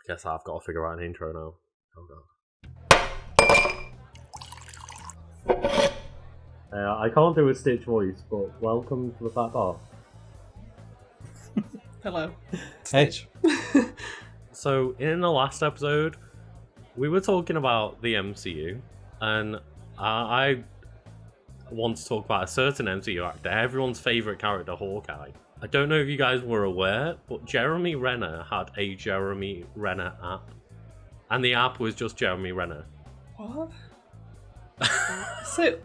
Guess I've got to figure out an intro now. Oh god. I can't do a Stitch voice, but welcome to the Fat Bar. Hello. Stitch. So, in the last episode, we were talking about the MCU, and I want to talk about a certain MCU actor, everyone's favourite character, Hawkeye. I don't know if you guys were aware, but Jeremy Renner had a Jeremy Renner app. And the app was just Jeremy Renner. What?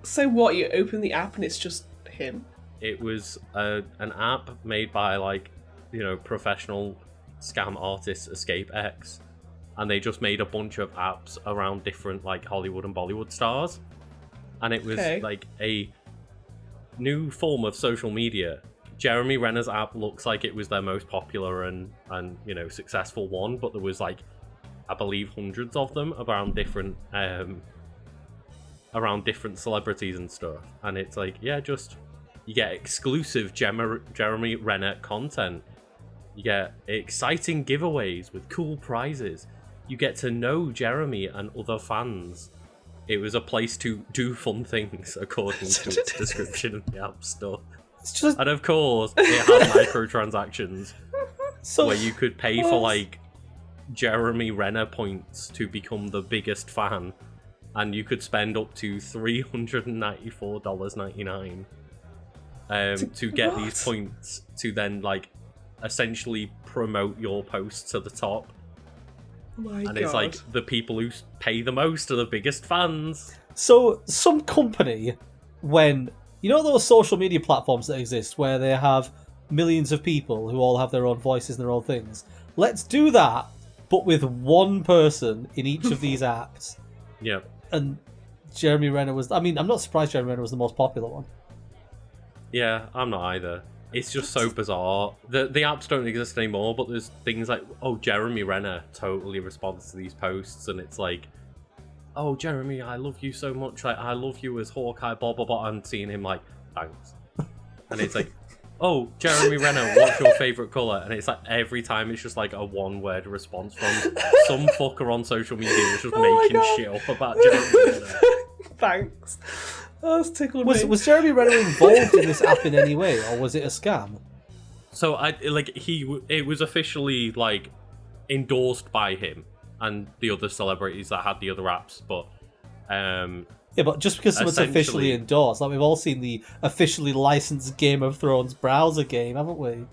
So what? You open the app and it's just him? It was an app made by, professional scam artist Escape X. And they just made a bunch of apps around different, Hollywood and Bollywood stars. And it was, a new form of social media. Jeremy Renner's app looks like it was their most popular and successful one, but there was I believe hundreds of them around different celebrities and stuff. And it's you get exclusive Jeremy Renner content. You get exciting giveaways with cool prizes. You get to know Jeremy and other fans. It was a place to do fun things according to its description in the app store. And of course, it had microtransactions where you could pay for Jeremy Renner points to become the biggest fan, and you could spend up to $394.99 to get these points to then essentially promote your post to the top. And it's the people who pay the most are the biggest fans. So some company, when you know those social media platforms that exist where they have millions of people who all have their own voices and their own things, let's do that, but with one person in each of these apps. Yeah. And Jeremy Renner was... I'm not surprised Jeremy Renner was the most popular one. Yeah, I'm not either. It's just so bizarre. The apps don't exist anymore, but there's things like, Jeremy Renner totally responds to these posts, and it's oh, Jeremy, I love you so much. I love you as Hawkeye, blah, blah, blah. And seeing him thanks. And it's oh, Jeremy Renner, what's your favourite colour? And it's every time it's just a one-word response from some fucker on social media who's just making shit up about Jeremy Renner. Thanks. Oh, that's tickled me. Was Jeremy Renner involved in this app in any way, or was it a scam? So, it was officially, endorsed by him and the other celebrities that had the other apps, but yeah, but just because someone's officially endorsed, we've all seen the officially licensed Game of Thrones browser game, haven't we?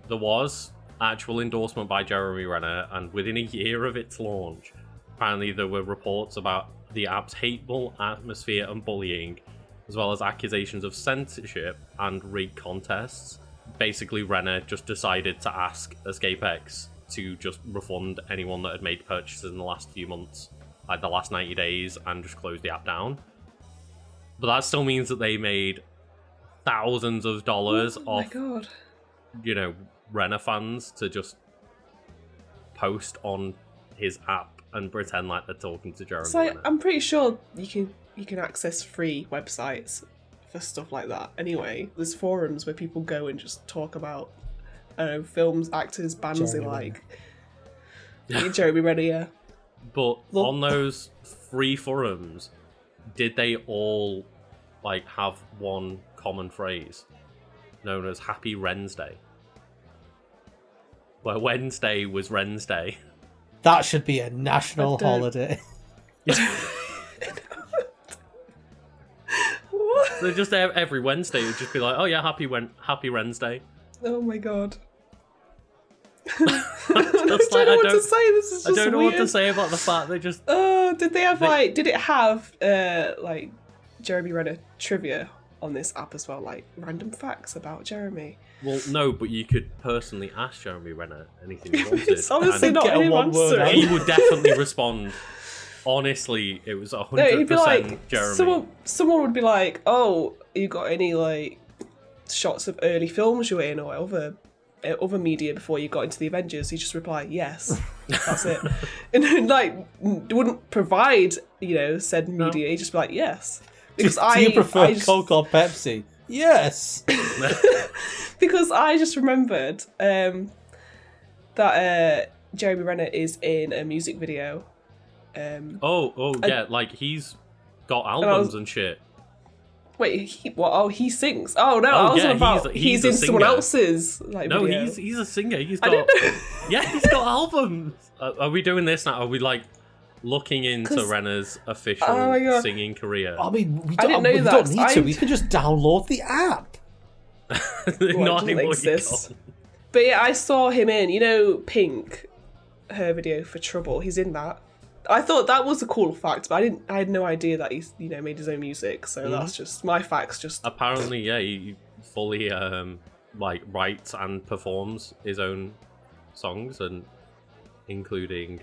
There was actual endorsement by Jeremy Renner, and within a year of its launch, apparently there were reports about the app's hateful atmosphere and bullying, as well as accusations of censorship and rigged contests. Basically, Renner just decided to ask EscapeX to just refund anyone that had made purchases in the last few months, the last 90 days, and just close the app down. But that still means that they made thousands of dollars off, my God. Renner fans to just post on his app and pretend like they're talking to Jeremy Renner. I'm pretty sure you can access free websites for stuff like that. Anyway, there's forums where people go and just talk about films, actors, bands Jeremy they like. Jeremy Renner, yeah. But on those free forums, did they all have one common phrase known as Happy Rensday? Where Wednesday was Rensday. That should be a national holiday. So just every Wednesday it would just be oh yeah, happy Rensday. Oh my God. I don't know what to say. This is just I don't know weird. what to say about the fact they just. Did they have did it have Jeremy Renner trivia on this app as well, random facts about Jeremy? Well, no, but you could personally ask Jeremy Renner anything you wanted. It's honestly not get a him one-word answering. He would definitely respond. Honestly, it was 100% Jeremy. Someone would be oh, you got any shots of early films you were in or other media before you got into the Avengers? You just reply yes. That's it. And wouldn't provide said media. You just be yes. Because do you prefer Coke or Pepsi? Yes. Because I just remembered that Jeremy Renner is in a music video. Yeah, like he's got albums and shit. Wait, he sings. Oh no, I was about he's in someone else's video. He's a singer. He's got he's got albums. Are we doing this now? Are we like looking into Renner's official singing career? I mean, we don't need to. We can just download the app. Not anymore. But yeah, I saw him in Pink, her video for Trouble. He's in that. I thought that was a cool fact, but I had no idea that he's made his own music. So that's just my facts. Just apparently, he fully writes and performs his own songs, and including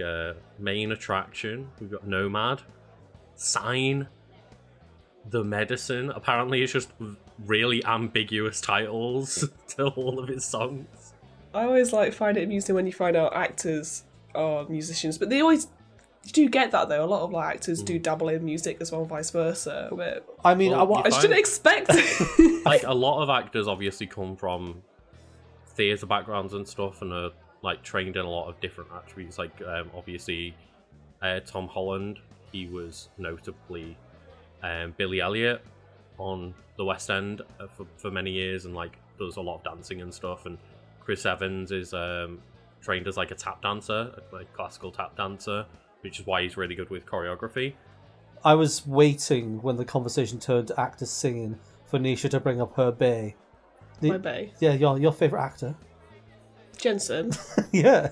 Main Attraction. We've got Nomad, Sign, The Medicine. Apparently, it's just really ambiguous titles to all of his songs. I always find it amusing when you find out actors are musicians, but they always. You do get that though. A lot of actors do dabble in music as well, and vice versa. But I mean, I shouldn't expect. A lot of actors obviously come from theatre backgrounds and stuff, and are trained in a lot of different attributes. Obviously, Tom Holland, he was notably Billy Elliot on the West End for many years, and does a lot of dancing and stuff. And Chris Evans is trained as a tap dancer, a classical tap dancer, which is why he's really good with choreography. I was waiting when the conversation turned to actors singing for Nisha to bring up her bae. My bae? Yeah, your favourite actor. Jensen? Yeah.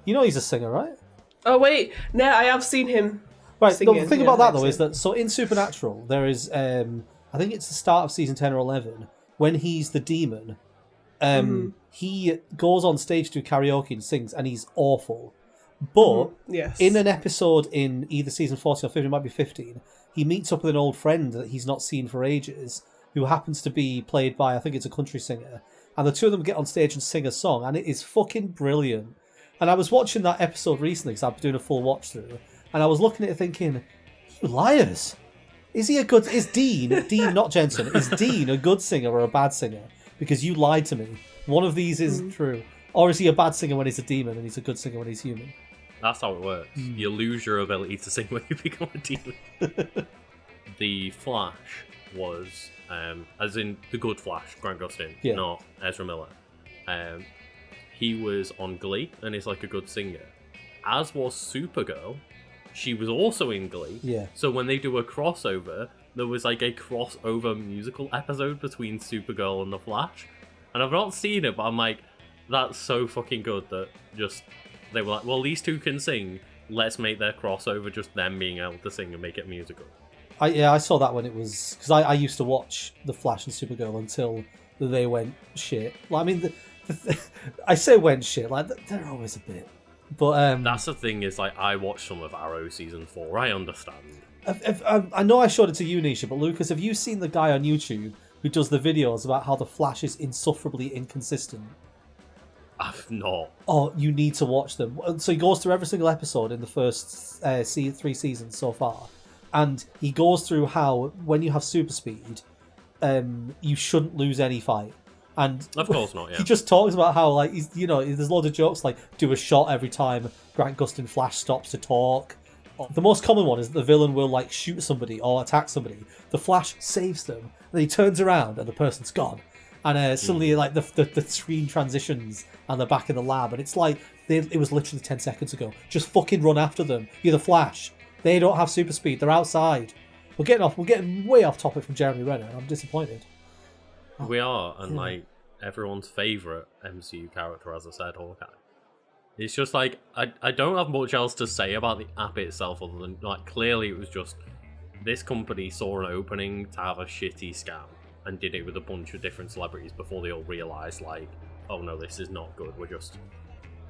You know he's a singer, right? Oh, wait. No, I have seen him singing. The thing about that, though, is that, so in Supernatural, there is, I think it's the start of season 10 or 11, when he's the demon, he goes on stage to do karaoke and sings, and he's awful. But in an episode in either season 14 or 15, it might be 15, he meets up with an old friend that he's not seen for ages, who happens to be played by, I think it's a country singer, and the two of them get on stage and sing a song, and it is fucking brilliant. And I was watching that episode recently, because I've been doing a full watch through, and I was looking at it thinking, you liars! Is Dean, not Jensen, is Dean a good singer or a bad singer? Because you lied to me. One of these is true. Or is he a bad singer when he's a demon and he's a good singer when he's human? That's how it works. You lose your ability to sing when you become a demon. The Flash was, as in the good Flash, Grant Gustin, not Ezra Miller. He was on Glee and is a good singer. As was Supergirl. She was also in Glee. Yeah. So when they do a crossover, there was a crossover musical episode between Supergirl and the Flash. And I've not seen it, but I'm that's so fucking good that they were well, these two can sing. Let's make their crossover just them being able to sing and make it musical. I saw that when it was... Because I used to watch The Flash and Supergirl until they went shit. I mean, I say went shit. They're always a bit. But that's the thing is, I watched some of Arrow season 4. I understand. I know I showed it to you, Nisha, but Lucas, have you seen the guy on YouTube who does the videos about how the Flash is insufferably inconsistent? I've not. Oh, you need to watch them. So he goes through every single episode in the first 3 seasons so far, and he goes through how when you have super speed, you shouldn't lose any fight. And of course not. Yeah. He just talks about how there's loads of jokes do a shot every time Grant Gustin Flash stops to talk. The most common one is that the villain will shoot somebody or attack somebody. The Flash saves them, and then he turns around and the person's gone. And suddenly, the screen transitions and they're back in the lab, and it's it was literally 10 seconds ago. Just fucking run after them. You're the Flash. They don't have super speed. They're outside. We're getting way off topic from Jeremy Renner, and I'm disappointed. We are, and everyone's favourite MCU character, as I said, Hawkeye. It's just I don't have much else to say about the app itself, other than clearly it was just this company saw an opening to have a shitty scam and did it with a bunch of different celebrities before they all realised oh no, this is not good. We're just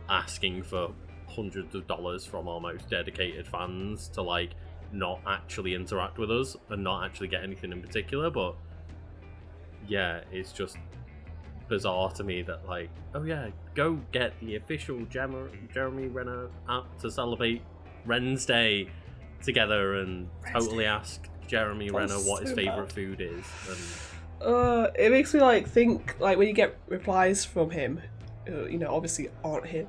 asking for hundreds of dollars from our most dedicated fans to not actually interact with us and not actually get anything in particular. But yeah, it's just bizarre to me that oh yeah, go get the official Jeremy Renner app to celebrate Rensday together and totally ask Jeremy Renner what his favourite food is. And it makes me think when you get replies from him, obviously aren't him.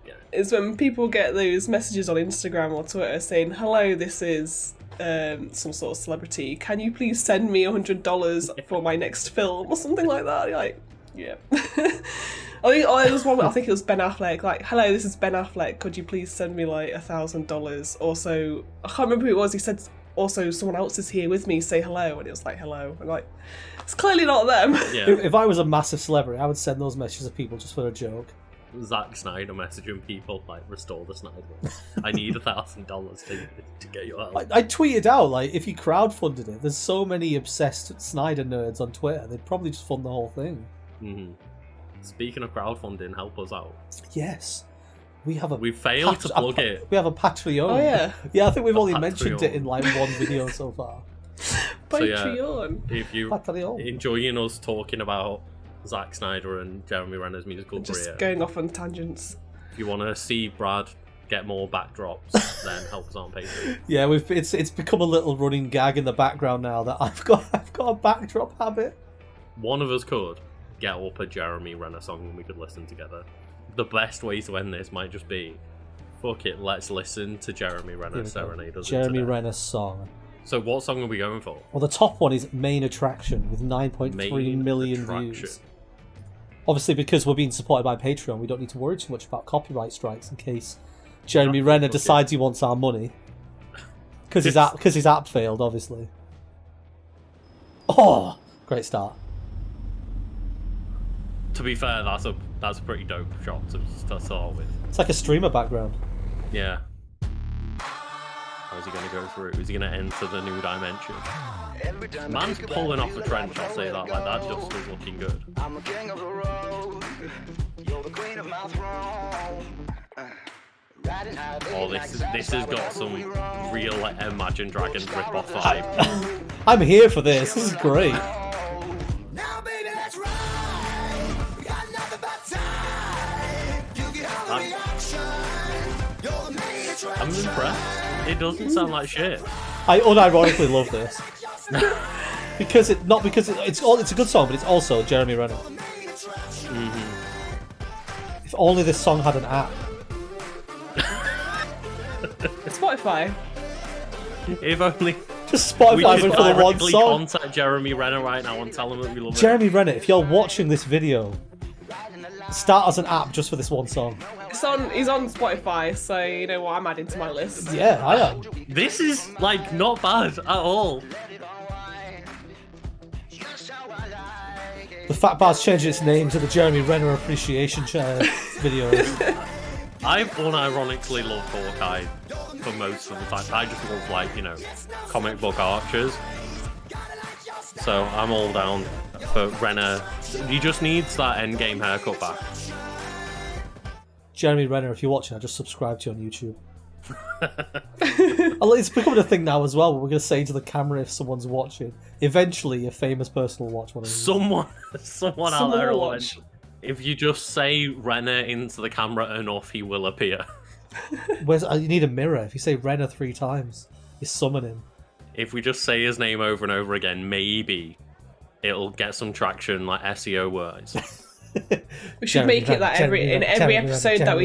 Yeah. is when people get those messages on Instagram or Twitter saying, "Hello, this is some sort of celebrity. Can you please send me $100 for my next film?" or something like that. You're like, yeah. I think it was Ben Affleck. Like, "Hello, this is Ben Affleck. Could you please send me like $1,000?" Also, I can't remember who it was. He said, "Also, someone else is here with me. Say hello." And it was like, "Hello." I'm like, it's clearly not them. Yeah. If I was a massive celebrity, I would send those messages to people just for a joke. Zack Snyder messaging people like, "Restore the Snyder. I need $1,000 to get your help." I tweeted out, like, if you crowdfunded it, there's so many obsessed Snyder nerds on Twitter, they'd probably just fund the whole thing. Mm-hmm. Speaking of crowdfunding, help us out. Yes. We failed to plug it. We have a Patreon. Oh, yeah. Yeah, I think we've only mentioned it in like one video so far. Patreon. So, yeah, if you're enjoying us talking about Zack Snyder and Jeremy Renner's musical Just career, going off on tangents. if you want to see Brad get more backdrops, then help us on Patreon. Yeah, it's become a little running gag in the background now that I've got a backdrop habit. One of us could get up a Jeremy Renner song and we could listen together. The best way to end this might just be, fuck it, let's listen to Jeremy Renner serenade us. Jeremy Renner's song. So what song are we going for? Well, the top one is Main Attraction with 9.3 million views. Obviously, because we're being supported by Patreon, we don't need to worry too much about copyright strikes in case Jeremy Renner decides he wants our money. Because his app failed, obviously. Oh, great start. To be fair, that's a pretty dope shot to start with. It's like a streamer background. Yeah. How's he going to go through? Is he going to enter the new dimension? Man's pulling off the trench, I'll say that. Like, that dust is looking good. I'm a king of the road. You're the queen of my throne. Oh, this has got some real like, Imagine Dragons rip-off vibe. I'm here for this. This is great. Now, baby, that's right. We got nothing but time. You get all the reaction. You're the main attraction. I'm impressed. It doesn't sound like shit. I unironically love this. Because it's a good song, but it's also Jeremy Renner. Mm-hmm. If only this song had an app. Spotify. If only Just Spotify we for the one song. Contact Jeremy Renner right now and tell him that we love Jeremy Renner, if you're watching this video, start as an app just for this one song. He's on Spotify, so you know what I'm adding to my list. Yeah, I am. it. This is like not bad at all. The Fat Bar's changed its name to the Jeremy Renner Appreciation videos. I've unironically loved Hawkeye for most of the time. I just love, like, you know, comic book archers. So I'm all down for Renner. He just needs that endgame haircut back. Jeremy Renner, if you're watching, I just subscribed to you on YouTube. It's becoming a thing now as well. We're going to say to the camera if someone's watching. Eventually, a famous person will watch one of these. Someone out there will watch. If you just say Renner into the camera enough, he will appear. You need a mirror. If you say Renner 3 times, you summon him. If we just say his name over and over again, maybe it'll get some traction, like SEO wise. We should make it that every episode that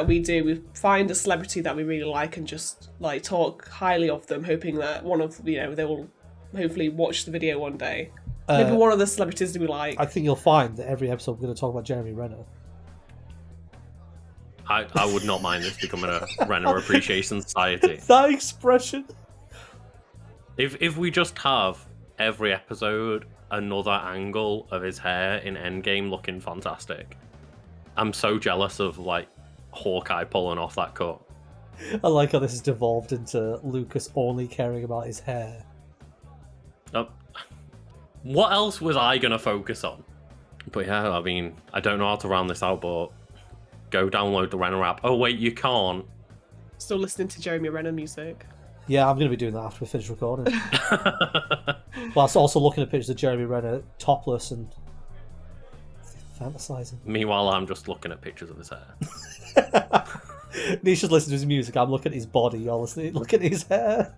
we do, we find a celebrity that we really like and just like talk highly of them, hoping that they will hopefully watch the video one day. Maybe one of the celebrities that we like. I think you'll find that every episode we're going to talk about Jeremy Renner. I would not mind this becoming a Renner Appreciation Society. That expression. If we just have every episode another angle of his hair in Endgame looking fantastic. I'm so jealous of like Hawkeye pulling off that cut. I like how this has devolved into Lucas only caring about his hair. What else was I gonna focus on? But yeah, I mean, I don't know how to round this out, but go download the Renner app. Oh wait, you can't. Still listening to Jeremy Renner music. Yeah, I'm going to be doing that after we finish recording. Whilst also looking at pictures of Jeremy Renner topless and fantasizing. Meanwhile, I'm just looking at pictures of his hair. Nisha's listening to his music. I'm looking at his body. You're looking at his hair.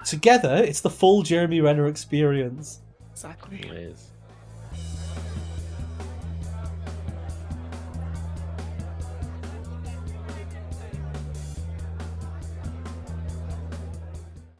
Together, it's the full Jeremy Renner experience. Exactly. It is.